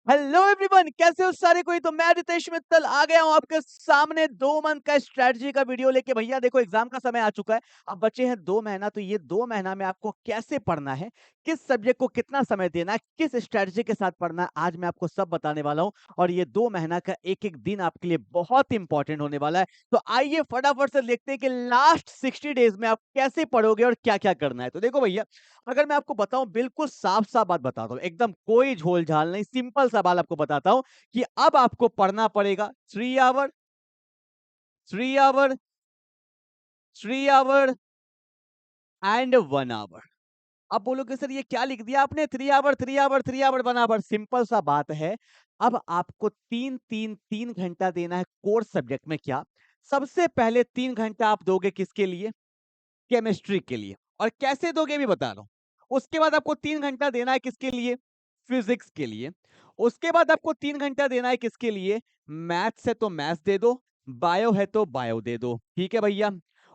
Hello everyone, कैसे हो सारे कोई। तो मैं रितेश मित्तल आ गया हूं आपके सामने 2 मंथ का स्ट्रेटजी का वीडियो लेके। भैया देखो, एग्जाम का समय आ चुका है। अब बचे हैं 2 महीना। तो ये 2 महीना में आपको कैसे पढ़ना है, किस सब्जेक्ट को कितना समय देना है, किस स्ट्रेटजी के साथ पढ़ना है, आज मैं आपको सब बताने वाला हूं। और ये 2 महीना का एक एक दिन आपके लिए बहुत इंपॉर्टेंट होने वाला है। तो आइए फटाफट से देखते हैं कि लास्ट 60 डेज में आप कैसे पढ़ोगे और क्या क्या करना है। तो देखो भैया, अगर मैं आपको बताऊं, बिल्कुल साफ साफ बात बताता हूं, एकदम कोई झोल झाल नहीं, सिंपल सवाल आपको बताता हूं कि अब आपको पढ़ना पड़ेगा 3 hour, 3 hour, 3 hour and 1 hour. अब बोलोगे सर ये क्या लिख दिया आपने, 3 hour 3 hour 3 hour 1 hour. Simple सा बात है, अब आपको 3 घंटा देना है कोर्स सब्जेक्ट में। क्या सबसे पहले 3 घंटा आप दोगे किसके लिए? केमिस्ट्री के लिए। और कैसे दोगे भी बता रहा हूं। उसके बाद आपको 3 घंटा देना है किसके लिए? फिजिक्स के लिए। उसके बाद आपको 3 घंटा देना है किसके लिए? मैथ्स है तो मैथ्स दे दो, बायो है तो बायो दे दो। ठीक है भैया।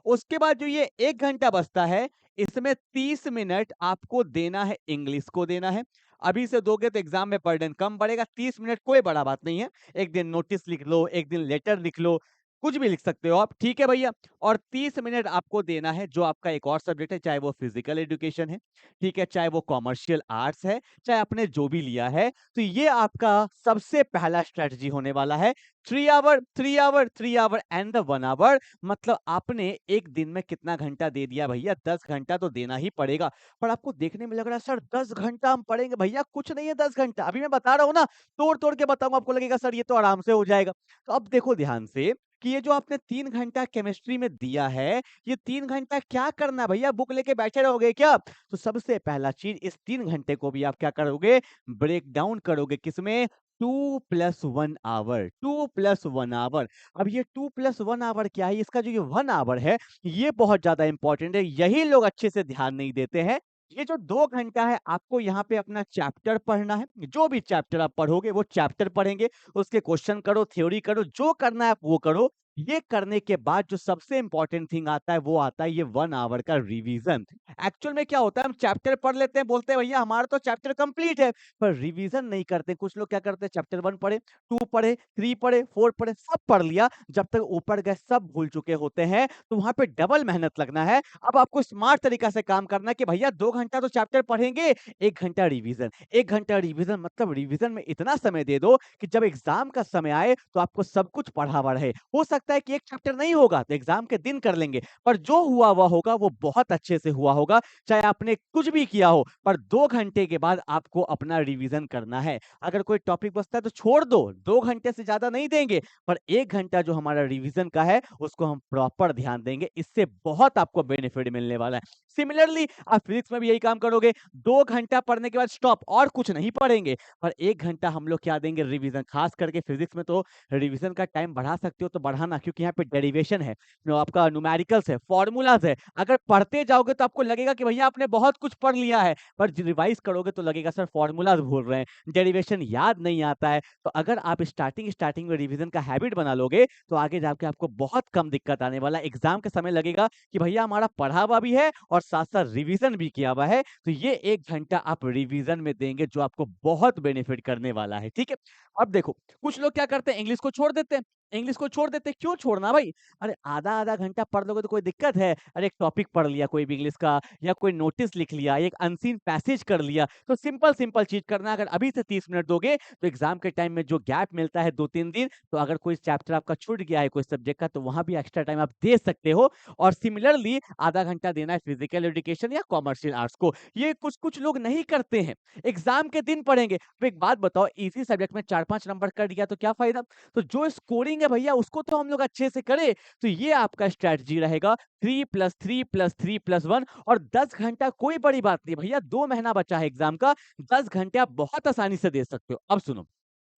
उसके बाद जो ये 1 घंटा बचता है, इसमें 30 मिनट आपको देना है, इंग्लिश को देना है। अभी से दोगे तो एग्जाम में बर्डन कम पड़ेगा। 30 मिनट कोई बड़ा बात नहीं है। एक दिन नोटिस लिख लो, एक दिन लेटर लिख लो, कुछ भी लिख सकते हो आप। ठीक है भैया। और 30 मिनट आपको देना है जो आपका एक और सब्जेक्ट है, चाहे वो फिजिकल एजुकेशन है, ठीक है, चाहे वो कॉमर्शियल आर्ट्स है, चाहे आपने जो भी लिया है। तो ये आपका सबसे पहला स्ट्रेटजी होने वाला है। 3 hour 3 hour 3 hour and the 1 hour. मतलब आपने एक दिन में कितना घंटा दे दिया भैया? 10 घंटा तो देना ही पड़ेगा। पर आपको देखने में लग रहा है सर 10 घंटा हम पढ़ेंगे। भैया कुछ नहीं है 10 घंटा, अभी मैं बता रहा हूं ना, तोड़ तोड़ के बताऊंगा, आपको लगेगा सर ये तो आराम से हो जाएगा। तो अब देखो ध्यान से कि ये जो आपने 3 घंटा केमिस्ट्री में दिया है, ये 3 घंटा क्या करना है भैया? बुक लेके बैठे रहोगे क्या? तो सबसे पहला चीज, इस 3 घंटे को भी आप क्या करोगे? ब्रेक डाउन करोगे किसमें? 2+1 आवर, 2+1 आवर। अब ये 2+1 आवर क्या है? इसका जो ये 1 आवर है, ये बहुत ज्यादा इंपॉर्टेंट है। यही लोग अच्छे से ध्यान नहीं देते हैं। ये जो 2 घंटा है, आपको यहाँ पे अपना चैप्टर पढ़ना है। जो भी चैप्टर आप पढ़ोगे वो चैप्टर पढ़ेंगे, उसके क्वेश्चन करो, थ्योरी करो, जो करना है आप वो करो। ये करने के बाद जो सबसे इंपॉर्टेंट थिंग आता है, वो आता है ये 1 आवर का रिवीजन। एक्चुअल में क्या होता है, हम चैप्टर पढ़ लेते हैं, बोलते हैं भैया हमारा तो चैप्टर कंप्लीट है, पर रिवीजन नहीं करते। कुछ लोग क्या करते हैं, चैप्टर 1 पढ़े, 2 पढ़े, 3 पढ़े, 4 पढ़े, सब पढ़ लिया, जब तक ऊपर गए सब भूल चुके होते हैं। तो वहां पे डबल मेहनत लगना है। अब आपको स्मार्ट तरीका से काम करना है कि भैया 2 घंटा तो चैप्टर पढ़ेंगे, 1 घंटा रिवीजन। 1 घंटा रिवीजन मतलब रिवीजन में इतना समय दे दो कि जब एग्जाम का समय आए तो आपको सब कुछ पढ़ा हुआ रहे। हो सकता है कि एक चैप्टर नहीं होगा तो एग्जाम के दिन कर लेंगे, पर जो हुआ हुआ होगा वो बहुत अच्छे से हुआ होगा, चाहे आपने कुछ भी किया हो। पर 2 घंटे के बाद आपको अपना रिवीजन करना है। अगर कोई टॉपिक बचता है तो छोड़ दो, 2 घंटे से ज्यादा नहीं देंगे, पर 1 घंटा जो हमारा रिवीजन का है उसको हम प्रॉपर ध्यान देंगे। इससे बहुत आपको बेनिफिट मिलने वाला है। सिमिलरली आप फिजिक्स में भी यही काम करोगे। 2 घंटा पढ़ने के बाद स्टॉप, और कुछ नहीं पढ़ेंगे, पर 1 घंटा हम लोग क्या देंगे? रिवीजन। खास करके फिजिक्स में तो रिवीजन का टाइम बढ़ा सकते हो तो बढ़ाना, क्योंकि यहाँ पे डेरिवेशन है, आपका न्यूमेरिकल्स है, फॉर्मूलाज है। अगर पढ़ते जाओगे तो आपको लगेगा कि भैया आपने बहुत कुछ पढ़ लिया है, पर रिवाइज करोगे तो लगेगा सर फॉर्मूलाज भूल रहे हैं, डेरिवेशन याद नहीं आता है। तो अगर आप स्टार्टिंग स्टार्टिंग में रिवीजन का हैबिट बना लोगे तो आगे जाके आपको बहुत कम दिक्कत आने वाला है। एग्जाम के समय लगेगा कि भैया हमारा पढ़ा हुआ भी है और साथ साथ रिवीजन भी किया हुआ है। तो ये 1 घंटा आप रिवीजन में देंगे जो आपको बहुत बेनिफिट करने वाला है। ठीक है। अब देखो, कुछ लोग क्या करते हैं, इंग्लिश को छोड़ देते हैं। इंग्लिश को छोड़ देते हैं, क्यों छोड़ना भाई? अरे आधा आधा घंटा पढ़ लोगे तो कोई दिक्कत है? अरे एक टॉपिक पढ़ लिया कोई भी इंग्लिश का, या कोई नोटिस लिख लिया, एक अनसीन पैसेज कर लिया, तो सिंपल सिंपल चीज करना है। अगर अभी से 30 मिनट दोगे तो एग्जाम के टाइम में जो गैप मिलता है 2-3 दिन, तो अगर कोई चैप्टर आपका छूट गया है कोई सब्जेक्ट का, तो वहां भी एक्स्ट्रा टाइम आप दे सकते हो। और सिमिलरली आधा घंटा देना है फिजिकल एजुकेशन या कॉमर्शियल आर्ट्स को। ये कुछ कुछ लोग नहीं करते हैं, एग्जाम के दिन पढ़ेंगे। तो एक बात बताओ, इसी सब्जेक्ट में 4-5 नंबर कट गया तो क्या फायदा? तो जो स्कोरिंग है भैया उसको तो हम लोग अच्छे से करें। तो ये आपका स्ट्रेटजी रहेगा, 3+3+3+1। और 10 घंटा कोई बड़ी बात नहीं भैया, 2 महीना बचा है एग्जाम का, 10 घंटे आप बहुत आसानी से दे सकते हो। अब सुनो,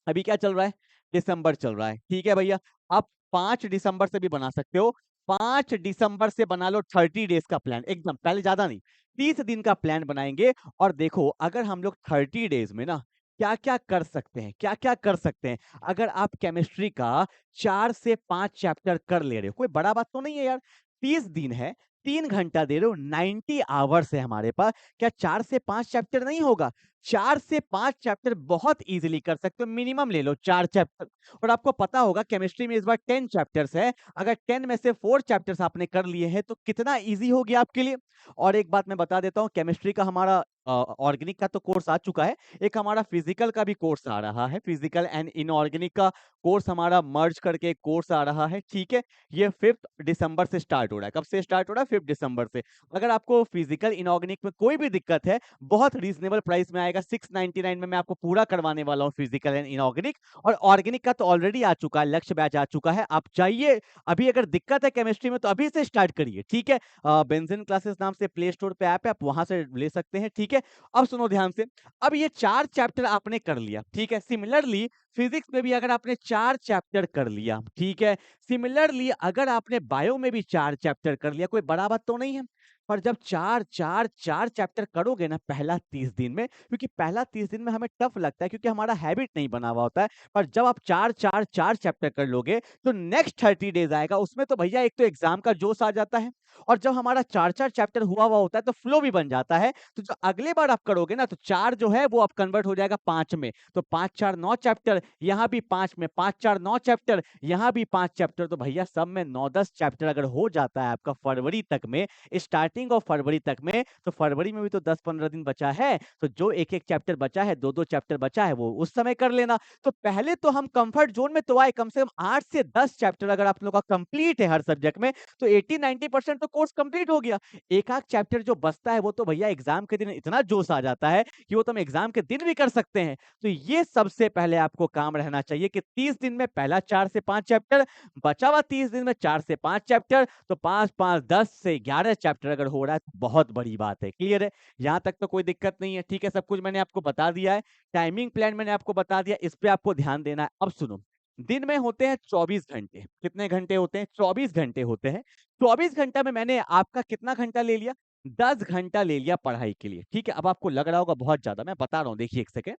अभी क्या चल रहा है? दिसंबर चल रहा है, ठीक है भैया। आप 5 दिसंबर से भी बना सकते हो। 5 दिसंबर से बना लो 30 डेज का प्लान, एकदम पहले, ज्यादा नहीं, 30 दिन का प्लान बनाएंगे। और देखो, अगर हम लोग 30 डेज में ना क्या क्या कर सकते हैं, क्या क्या कर सकते हैं। अगर आप केमिस्ट्री का 4 से 5 चैप्टर कर ले रहे हो, कोई बड़ा बात तो नहीं है यार। 30 दिन है, 3 घंटा दे रहे हो, 90 आवर्स है हमारे पास। क्या 4 से 5 चैप्टर नहीं होगा? 4 से 5 चैप्टर बहुत ईज़िली कर सकते हो, मिनिमम ले लो 4 चैप्टर। और आपको पता होगा केमिस्ट्री में इस बार 10 चैप्टर्स है, अगर 10 में से 4 चैप्टर्स आपने कर लिए हैं, तो कितना ईज़ी हो गया आपके लिए। और एक बात मैं बता देता हूँ, केमिस्ट्री का हमारा ऑर्गेनिक का तो कोर्स आ चुका है, एक हमारा फिजिकल का भी कोर्स आ रहा है, फिजिकल एंड इनऑर्गेनिक का कोर्स हमारा मर्ज करके एक कोर्स आ रहा है, ठीक है? ये 5 दिसंबर से स्टार्ट हो रहा है। कब से स्टार्ट हो रहा है? 5 दिसंबर से। अगर आपको फिजिकल इनऑर्गेनिक में कोई भी दिक्कत है, बहुत रीजनेबल प्राइस में आएगा, 699 में मैं आपको पूरा करवाने वाला हूँ फिजिकल एंड इनऑर्गेनिक। और ऑर्गेनिक का तो ऑलरेडी आ चुका है, लक्ष्य बैच आ चुका है। आप चाहिए, अभी अगर दिक्कत है केमिस्ट्री में तो अभी से स्टार्ट करिए, ठीक है? बेंजीन क्लासेस नाम से प्ले स्टोर पे ऐप है, आप वहां से ले सकते हैं, ठीक है? अब सुनो ध्यान से, अब ये 4 चैप्टर आपने कर लिया, ठीक है? सिमिलरली फिजिक्स में भी अगर आपने 4 चैप्टर कर लिया, ठीक है? सिमिलरली अगर आपने बायो में भी 4 चैप्टर कर लिया, कोई बड़ा बात तो नहीं है। पर जब 4 चैप्टर करोगे ना पहला 30 दिन में, क्योंकि पहला 30 दिन में हमें टफ लगता है क्योंकि हमारा हैबिट नहीं बना हुआ होता है। पर जब आप 4 चैप्टर कर लोगे, तो नेक्स्ट 30 डेज़ आएगा, उसमें तो भैया एक तो एग्ज़ाम का जोश आ जाता है, और जब हमारा 4 चैप्टर हुआ होता है, तो फ्लो भी बन जाता है। तो जो अगले बार आप करोगे ना, तो 4 जो है वो अब कन्वर्ट हो जाएगा 5 में। तो 5-4 9 चैप्टर, यहाँ भी 5 में, 5-4 9 चैप्टर, यहाँ भी 5 चैप्टर, तो भैया सब में 9-10 चैप्टर अगर हो जाता है आपका फरवरी तक में, स्टार्टिंग ऑफ फरवरी तक में, तो फरवरी में भी तो 10-15 दिन बचा है, तो जो 1-1 चैप्टर बचा है, 2-2 चैप्टर बचा है, वो उस समय कर लेना। तो पहले तो हम कंफर्ट ज़ोन में तो आए, कम से कम 8 से 10 चैप्टर अगर आप लोग का कंप्लीट है हर सब्जेक्ट में, तो 80-90% तो कोर्स कंप्लीट हो गया। एक आध चैप्टर जो बचता है, वो तो भैया एग्जाम के दिन इतना जोश आ जाता है कि वो तो हम एग्जाम के दिन भी कर सकते हैं। तो ये सबसे पहले आपको काम रहना चाहिए कि 30 दिन में पहला 4 से 5 चैप्टर, बचा हुआ 30 दिन में 4 से 5 चैप्टर, तो 5-5 10 से 11 चैप्टर अगर हो रहा है तो बहुत बड़ी बात है। क्लियर है? यहाँ तक तो कोई दिक्कत नहीं है, ठीक है? सब कुछ मैंने आपको बता दिया है, टाइमिंग प्लान मैंने आपको बता दिया, इस पे आपको ध्यान देना है। अब सुनो, दिन में होते हैं 24 घंटे। कितने घंटे होते हैं? 24 घंटे होते हैं। 24 घंटा में मैंने आपका कितना घंटा ले लिया? 10 घंटा ले लिया पढ़ाई के लिए, ठीक है? अब आपको लग रहा होगा बहुत ज़्यादा, मैं बता रहा हूँ, देखिए 1 सेकंड।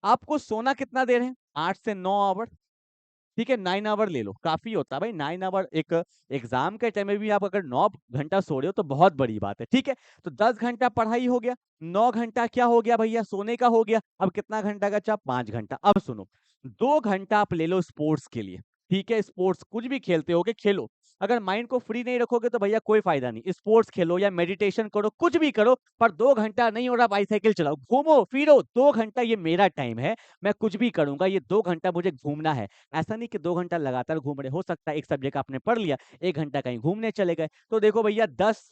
आपको सोना कितना देर है? 8 से 9 आवर, ठीक है? 9 आवर ले लो, काफ़ी होता है भाई 9 आवर। एक एग्ज़ाम के टाइम में भी आप अगर 9 घंटा सो रहे हो तो बहुत बड़ी बात है, ठीक है? तो 10 घंटा पढ़ाई हो गया, 9 घंटा क्या हो गया भैया? सोने का हो गया। अब कितना घंटा बचा? 5 घंटा। अब सुनो, 2 घंटा आप ले लो स्पोर्ट्स के लिए, ठीक है? स्पोर्ट्स कुछ भी खेलते होगे, खेलो। अगर माइंड को फ्री नहीं रखोगे तो भैया कोई फ़ायदा नहीं। स्पोर्ट्स खेलो या मेडिटेशन करो, कुछ भी करो, पर 2 घंटा नहीं हो रहा बाइसाइकिल चलाओ, घूमो-फिरो, 2 घंटा ये मेरा टाइम है, मैं कुछ भी करूँगा, ये 2 घंटा मुझे घूमना है। ऐसा नहीं कि 2 घंटा लगातार घूम रहे, हो सकता है एक सब्जेक्ट आपने पढ़ लिया, 1 घंटा कहीं घूमने चले गए। तो देखो भैया 10,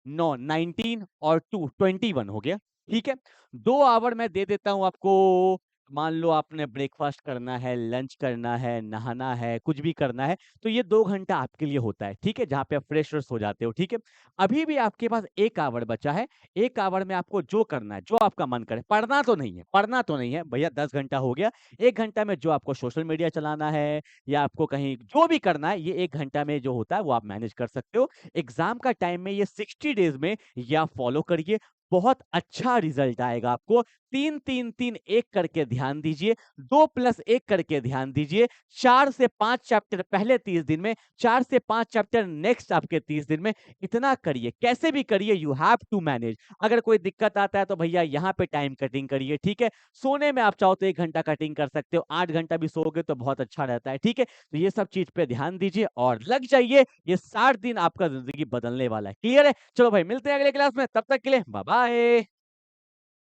9, 19 और 2 21 हो गया, ठीक है? 2 आवर मैं दे देता हूँ आपको। मान लो आपने ब्रेकफ़ास्ट करना है, लंच करना है, नहाना है, कुछ भी करना है, तो ये 2 घंटा आपके लिए होता है, ठीक है? जहाँ पे आप फ्रेश-व्रेश हो जाते हो, ठीक है? अभी भी आपके पास 1 आवर बचा है, 1 आवर में आपको जो करना है, जो आपका मन करे, पढ़ना तो नहीं है, भैया 10 घंटा हो गया, 1 घंटा में जो आपको सोशल मीडिया चलाना है या आपको कहीं जो भी करना है, ये 1 घंटा में जो होता है, वो आप मैनेज कर सकते हो। एग्ज़ाम का टाइम में ये 60 डेज़ में ये आप फ़ॉलो करिए, बहुत अच्छा रिज़ल्ट आएगा आपको। 3-3-3 1 करके ध्यान दीजिए, 2 प्लस 1 करके ध्यान दीजिए, 4 से 5 चैप्टर पहले 30 दिन में, 4 से 5 चैप्टर नेक्स्ट आपके 30 दिन में, इतना करिए, कैसे भी करिए, यू हैव टू मैनेज। अगर कोई दिक्कत आता है तो भैया यहाँ पे टाइम कटिंग करिए, ठीक है? सोने में आप चाहो तो 1 घंटा कटिंग कर सकते हो, 8 घंटा भी सोओगे तो बहुत अच्छा रहता है, ठीक है? तो ये सब चीज़ पे ध्यान दीजिए और लग जाइए, ये 60 दिन आपका ज़िंदगी बदलने वाला है। क्लियर है? चलो भाई मिलते हैं अगले क्लास में, तब तक के लिए बाय-बाय।